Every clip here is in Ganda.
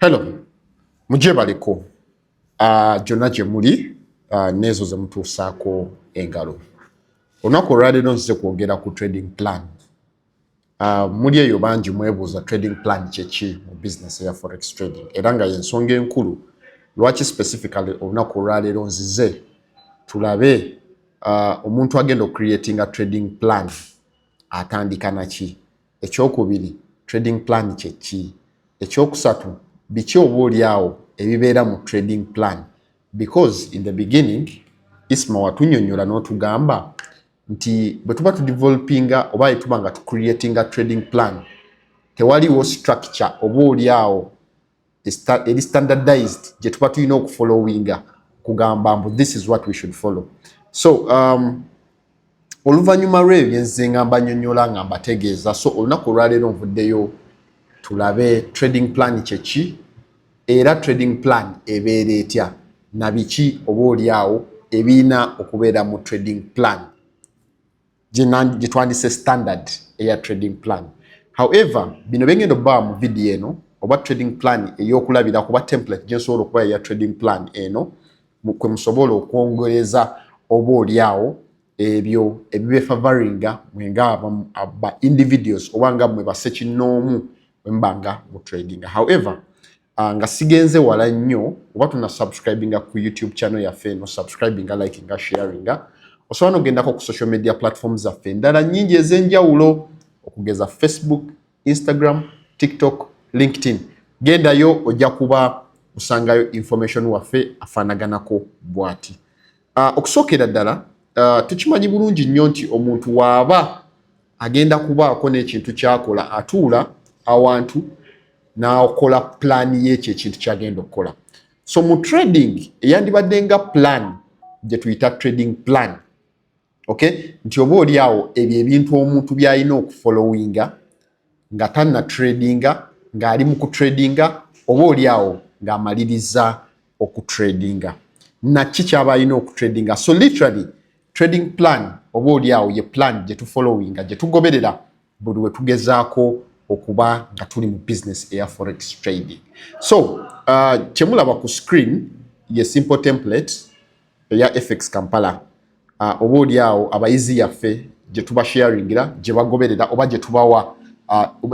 Hello, muje baliko. Jonna gye muli nezo ze mutuusaako engalo. Olunaku olwaleero nzize kwogera ku trading plan. Muli eyo bangi mwebuuza trading plan kyeki mu business ya forex trading. Era nga y'ensonga enkulu lwaki specifically olunaku olwaleero nzize tulabe omuntu agenda creating trading plan atandika naki. Ekyokubiri, trading plan kyeki. Ekyokusatu, biki oboolyawo ebibeera mu trading plan, because in the beginning Isma watunyonyola n'otugamba nti bwe tuba tudevelopinga oba tuba nga tucreatinga trading plan tewaliwo structure oboolyawo eri standardized gye tuba tulina okufollowinga kugamba mbu this is what we should follow. So oluvannyuma lw'ebyo nze ngamba nyonyola nga mbategeeza, so olunaku olwaleero nvuddeyo tulabe trading plan kyeki era trading plan ebeera etya na biki oboolyawo ebiina okubeera mu trading plan gye twandise standard eya trading plan. However, bino bengenda obba mu video eno oba trading plan ey'okulabira kuba template gye nsobola okuba eya trading plan eno kwe musobola okwongereza oboolyawo ebyo ebibefavoringa mwenga aba individuals oba nga mwe basekinnoomu mbanga mu trading. However, nga sigenze wala nnyo oba tuna subscribinga ku YouTube channel yaffe no subscribinga, likinga, sharinga, osobola n'ogendako ku social media platforms zaffe endala nnyingi ez'enjawulo okugeza Facebook, Instagram, TikTok, LinkedIn. Gendayo ojja kuba usangayo information waffe afaanaganako bw'ati. Okusookera ddala tukimanyi bulungi nnyo nti omuntu waaba agenda kubaako n'ekintu kyakola atuula awantu n'akola plan y'ekyo ekintu kyagenda okukola. So mu trading eyandibadde nga plan gye tuyita trading plan, okay, nti oba oliawo ebyo ebintu omuntu by'alina okufollowinga nga tanna tradinga, ng'ali mu kutradinga, oba oliawo ng'amaliriza okutradinga naki kyaba alina okutradinga. So literally trading plan oba oliawo ye plan gye tufollowinga, gye tugoberera buli we tugezaako okuba nga tuli mu business eya forex trading. So kyemulaba ku screen ye simple template eya FXKampala. Oba oliawo abayizi yaffe gye tuba sharingira, gye bagoberera oba gye tubawa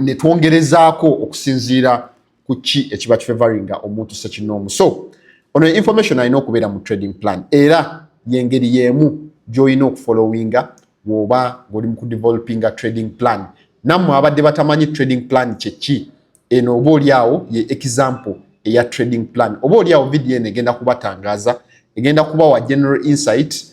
ne twongerezaako okusinziira ku ki ekiba kifavoringa omuntu sekinnoomu. So ono information alina okubeera mu trading plan era yengeri y'emu gy'olina okufollowinga bw'oba ng'oli mu kudevelopinga trading plan. Nammwe abadde batamanyi trading plan kyeki, eno oba oliawo ye example eya trading plan. Oba oliawo video eno egenda kubatangaaza, egenda kubawa general insight,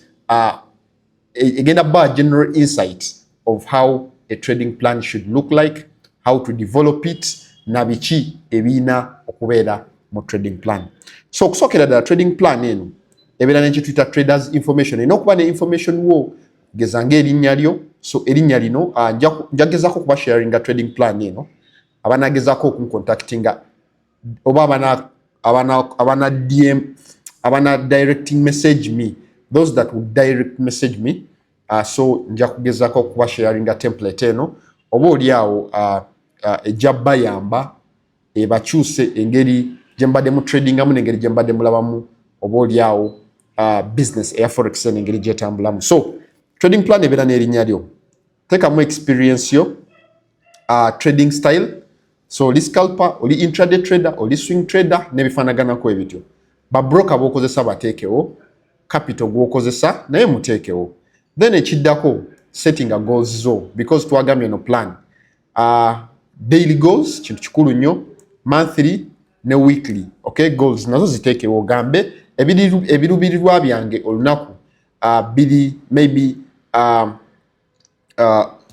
egenda bawa general insight of how a trading plan should look like, how to develop it, na biki ebiina okubeera mu trading plan. So okusookera ddala trading plan eno ebeera n'ekituyita traders information. Erina okuba ne information wo geza ng'erinnya lyo. So erinnya lino njagezaako kuba sharinga trading plan eno, abanagezaako okuncontactinga oba abana DM, abana directing message me, those that would direct message me. So nja kugezaako kuba sharinga template eno oba oliawo ejja bayamba ebakyuse engeri gye mbadde mu tradingamu n'engeri gye mbadde mulabamu oba oliawo business eya forex n'engeri gyetambulamu. So trading plan ebeera n'erinnya lyo. Tekamu experience yo, trading style. So oli scalper, oli intraday trader, oli swing trader n'ebifaanaganako ebityo. Ba broker b'okozesa bateekewo, capital gw'okozesa naye muteekewo. Then ekiddako setting a goals zo, because twagambye no plan. Daily goals kintu kikulu nnyo, monthly ne weekly, okay, goals nazo ziteekewo. Gambe ebirubirirwa byange olunaku biri maybe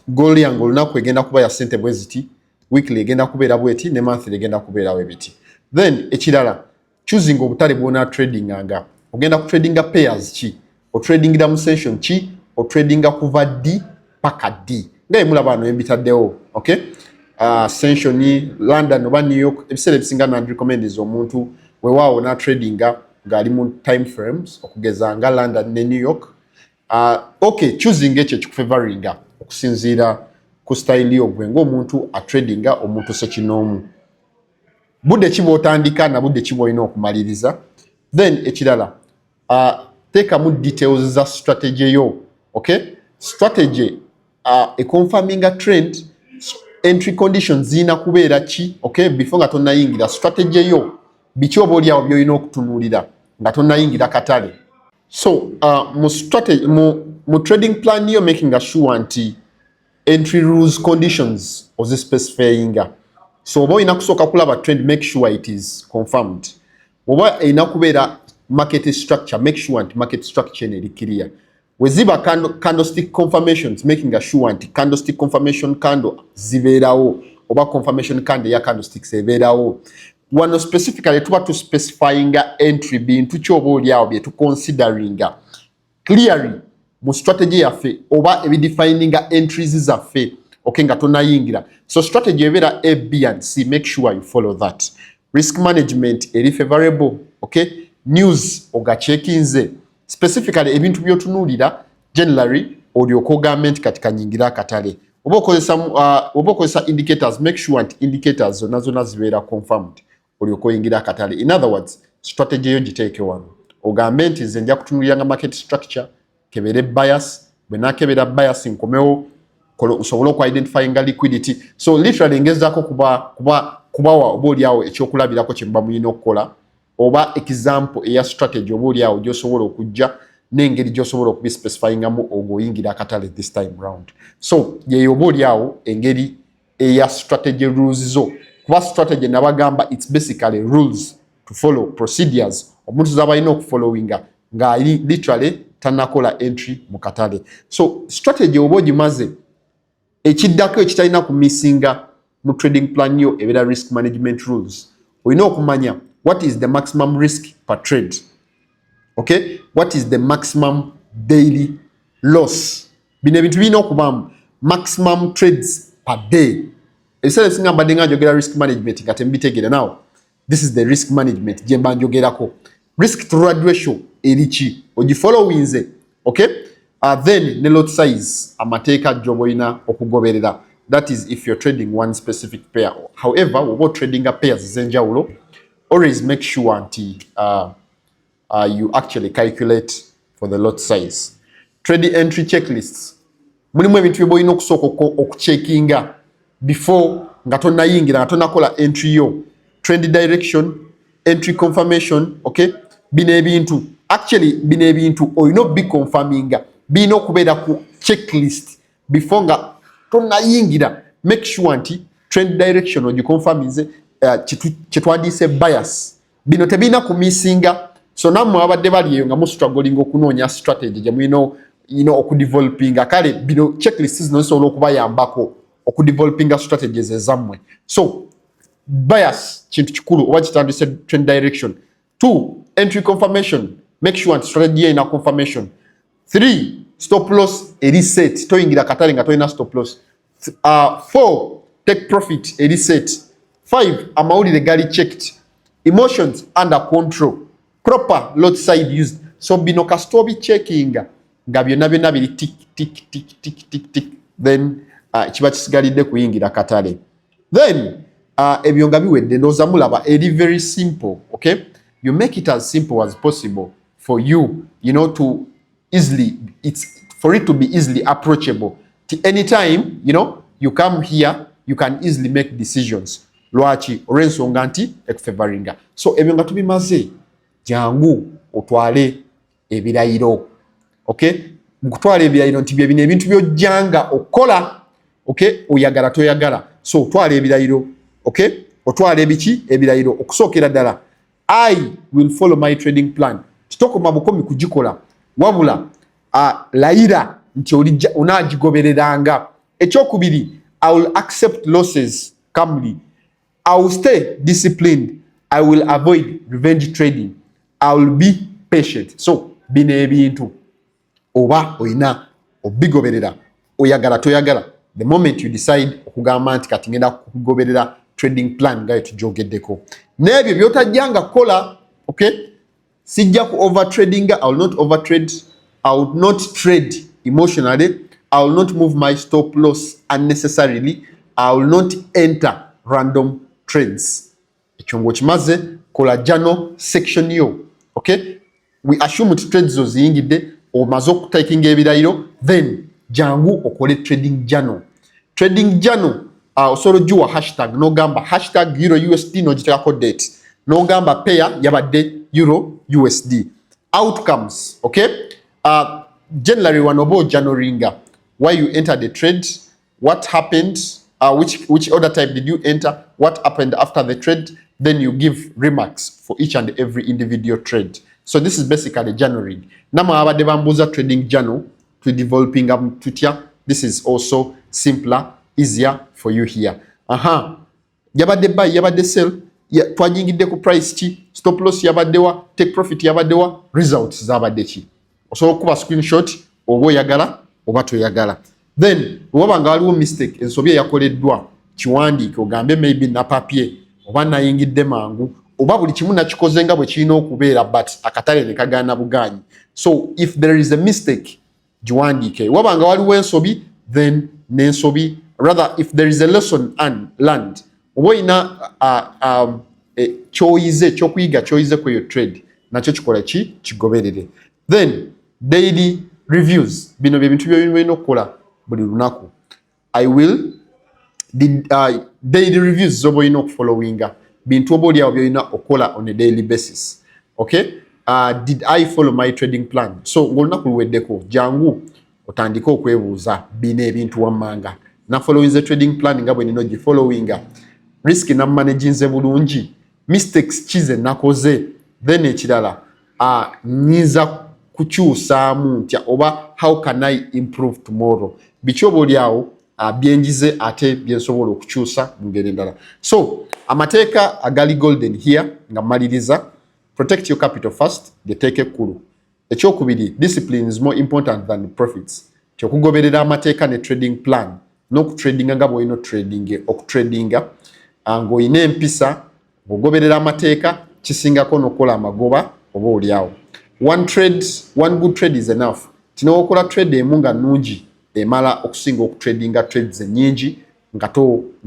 goal yange olunaku egenda kuba ya ssente bwe ziti, weekly egenda kubeera bweti, ne monthly egenda kubeera bwe biti. Then ekirala, choosing obutale bw'ona tradinganga. Ogenda ku tradinga pairs ki, o tradingira mu session ki, o tradinga kuva D paka D. Ngaye mulaba bano ebitaddewo, okay? Session ni London oba New York, ebiseera ebisinga na recommend omuntu weewaawo na tradinga ng'ali mu time frames okugeza nga London ne New York. Okay, choosing ekyo kikufavoringa okusinziira ku style yo gwe ng'omuntu a tradinga omuntu sekinnoomu. budde kibotandika na budde kiboyina okumaliriza. Then ekirala teekamu details za strategy yo. Okay, strategy confirming a trend, entry conditions zina kubeera ki. Okay, before nga tonnayingira strategy yo biki oba oliawo byoyina okutunuulira nga tonnayingira katale. So mu strategy mu trading plan yo making sure nti entry rules conditions ozispecifyinga. So oba olina kusooka kulaba trend, make sure it is confirmed. Oba olina kubeera market structure, make sure nti market structure eri clear. Weziba candlestick confirmations, making sure nti candlestick confirmation candle zibeerawo oba confirmation candle ya candlesticks ebeerawo. Wano specifically tuba tu specifyinga entry bintu kyoba oliawo bye tu consideringa clearly mu strategy yaffe oba ebidefininga entries zaffe. Okay, nga tonayingira. So strategy ebeera A, B and C, make sure you follow that. Risk management eri favorable. Okay, news ogacheckinze specifically ebintu byotunuulira generally olyoka ogamba nti kati kanyingira katale. Oba okozesa indicators, make sure nti indicators zonna zonna zibeera confirmed olyoka oyingira katale. In other words, strategy yo giteeke wano ogambe nti nze nja kutunuuliranga market structure, kebere bias, bwenakebera bias nkomewo osobola oku-identifyinga liquidity. So literally ngezaako kubawa oba oliawo ekyokulabirako kye muba mulina okukola oba example eya strategy oba oliawo gy'osobola okujja n'engeri gy'osobola okubispecifyingamu og'oyingira akatale this time round. So yeyo oba oliawo engeri eya strategy rules zo. Kuba strategy nabagamba it's basically rules to follow, procedures omuntu zaba alina okufollowinga nga literally tanakola entry mu katale. So strategy oba ogimaze ekiddako ekitalina kumissinga mu trading plan yo ebeera risk management rules. Olina okumanya what is the maximum risk per trade. Okay, what is the maximum daily loss. Bino ebintu birina okubamu maximum trades per day. Ebiseera ebisinga mbadde nga njogera risk management nga tembitegeera. Now this is the risk management gye mba njogerako. Risk to reward ratio eri ki ogifollowinze. Okay, then ne lot size amateeka gy'oba olina okugoberera. That is if you're trading one specific pair. However, oba trading a pairs ez'enjawulo, always make sure nti you actually calculate for the lot size. Trade entry checklists. Mulimu ebintu bye boyina okusooka okucheckinga before nga tonnayingira nga tonnakola entry yo. Trend direction, entry confirmation. Okay, bino ebintu actually bino ebintu olina obiconfirminga birina okubeera ku checklist before nga tonnayingira. Make sure nti trend direction ogiconfirminze kyetwandiise bias. Bino tebirina kumissinga. So nammwe abadde bali eyo nga mu struggling okunoonya strategy gye mulina okudevelopinga, kale bino checklist zino zisobola okubayambako okudevelopinga strategies ezammwe. So bias kintu kikulu oba kitandise trend direction. 2, entry confirmation, make sure nti strategy ina confirmation. 3, stop loss reset, toyingira katale nga toyina stop loss. 4, take profit reset. 5, amawulire gali checked. Emotions under control, proper lot side used. So bino kasita obiccheckinga nga byonna byonna biri tick tick tick tick tick tick, then kiba kisigalidde kuyingira katale. Then ebyo nga biwedde ndowooza mulaba eri very simple. Okay, you make it as simple as possible for you, you know, to easily, it's for it to be easily approachable. Anytime, you know, you come here, you can easily make decisions. Lwaki olw'ensonga nti ekufavoringa. So ebyo nga tubimaze, jangu otwale ebirayiro. Okay, mukutwala ebirayiro nti bino ebintu byojjanga okola. Okay, oyagala toyagala. So otwala ebirayiro. Okay, otwala ebiki ebirayiro okusookera ddala. I will follow my trading plan. Kitokoma bukomi kugikola wabula layira nti onagigobereranga. Ekyokubiri, I will accept losses calmly. I will stay disciplined. I will avoid revenge trading. I will be patient. So bino ebintu oba oyina obigoberera oyagala toyagala. The moment you decide okugamba nti kati ngenda kugoberera trading plan nga tujogeddeko, n'ebyo byotajjanga kola. Okay, sijja ku overtrading. I will not overtrade. I will not trade emotionally. I will not move my stop loss unnecessarily. I will not enter random trades. ekyo ng'okimaze kola journal section yo. Okay, we assume trades zo ziyingidde omaze okutakinga ebirayiro, then jangu okole trading journal. Trading journal osobola ogiwa hashtag n'ogamba hashtag euro USD n'ogiteekako date n'ogamba pair yabadde euro USD. Outcomes, okay, generally wano oba ojournalinga why you entered the trade, what happened, which order type did you enter, what happened after the trade, then you give remarks for each and every individual trade. So this is basically journaling. Nama abadde bambuuza trading journal to developing tutya. This is also simpler, easier for you here. Yabadde buy, yabadde sell, twanyingidde ku price ki, stop loss yabaddewa, take profit yabaddewa, results zabadde ki. Osobola okuba screenshot oba oyagala oba toyagala. Then waba nga waliwo mistake ensobi eyakoleddwa kiwandiike ogambe maybe na papier oba nayingidde mangu oba buli kimu nakikoze nga bwe kirina okubeera but akatale ne kagaana bugaanyi. So if there is a mistake giwandiike. Waba nga waliwo ensobi then n'ensobi, rather if there is a lesson learned oba oyina ekyokuyiga kyoyize ku eyo trade nakyo kikola ki kigoberere. Then daily reviews, bino bye bintu by'olina okukola buli lunaku. Daily reviews zoba olina okufollowinga bintu oba oliawo by'olina okukola on a daily basis. Okay, did I follow my trading plan? So ng'olunaku luweddeko jangu otandike okwebuuza bino ebintu wammanga na following trading plan nga bwe nina ogifollowinga, risk na managinze bulungi, mistakes kize nakoze, then ekirala nyiza kukyusaamu ntya oba how can I improve tomorrow, biki oba oliawo byenjize ate byensobola okukyusa mu ngeri endala. So amateeka agali golden here nga maliriza: protect your capital first, lyeteeka ekkulu. Ekyokubiri, discipline is more important than profits. Kyokugoberera amateeka ne trading plan n'okutradinga nga bw'olina okutradinga ng'olina empisa ng'ogoberera amateeka kisingako n'okola amagoba oba oliawo. One good trade is enough. Tino okola trade emu nga nnungi emala okusinga okutradinga trades ennyingi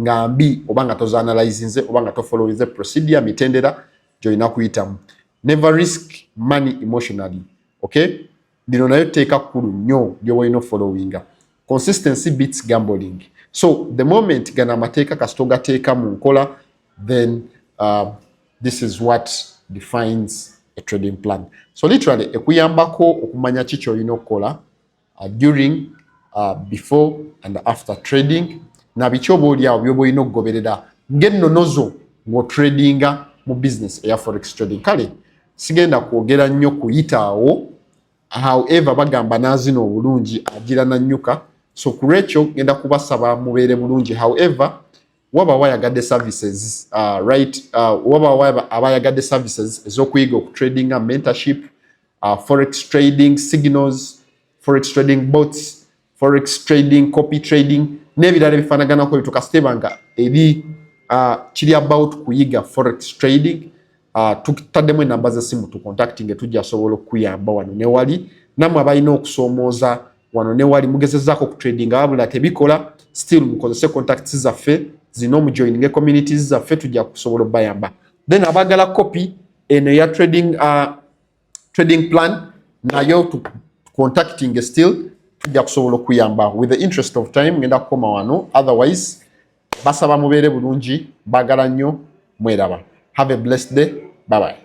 nga mbi oba nga tozaanalyzinze oba nga tofollowinze procedure mitendera gy'olina kuyitamu. Never risk money emotionally. Okay? Lino nayo teeka kkulu nnyo ly'oba olina followinga. Consistency beats gambling. So the moment gana amateeka kasita ogateeka mu nkola, then this is what defines a trading plan. So literally ekuyambako okumanya ki ky'olina okukola during, before and after trading, na biki oba oliawo by'oba olina okugoberera ng'ennonozo ng'otradinga mu business eya forex trading. Kale sigenda kwogera nnyo kuyitaawo, however bagamba naazino obulungi agira nannyuka, so ku lwekyo ngenda kubasaba mubeere bulungi. However waba wayagadde services waba abayagadde services ez'okuyiga okutradinga, mentorship, forex trading signals, forex trading bots, forex trading, copy trading n'ebirala bifaanaganako bitukasitebanga eri kiri about kuyiga forex trading, tutaddemu enamba z'essimu tucontacting tujja sobola okuyamba wano ne wali. Namwe abalina okusoomooza wano ne wali mugezezaako okutradinga wabula tebikola, still mukozese contacts zaffe zino mujoininge communities zaffe tujja kusobola obayamba. Then abagala copy eno ya trading plan nayo contacting still tujja kusobola okuyamba. With the interest of time ngenda kukoma wano, otherwise basaba mubeere bulungi, bagala nnyo, mweraba. Have a blessed day. Bye bye.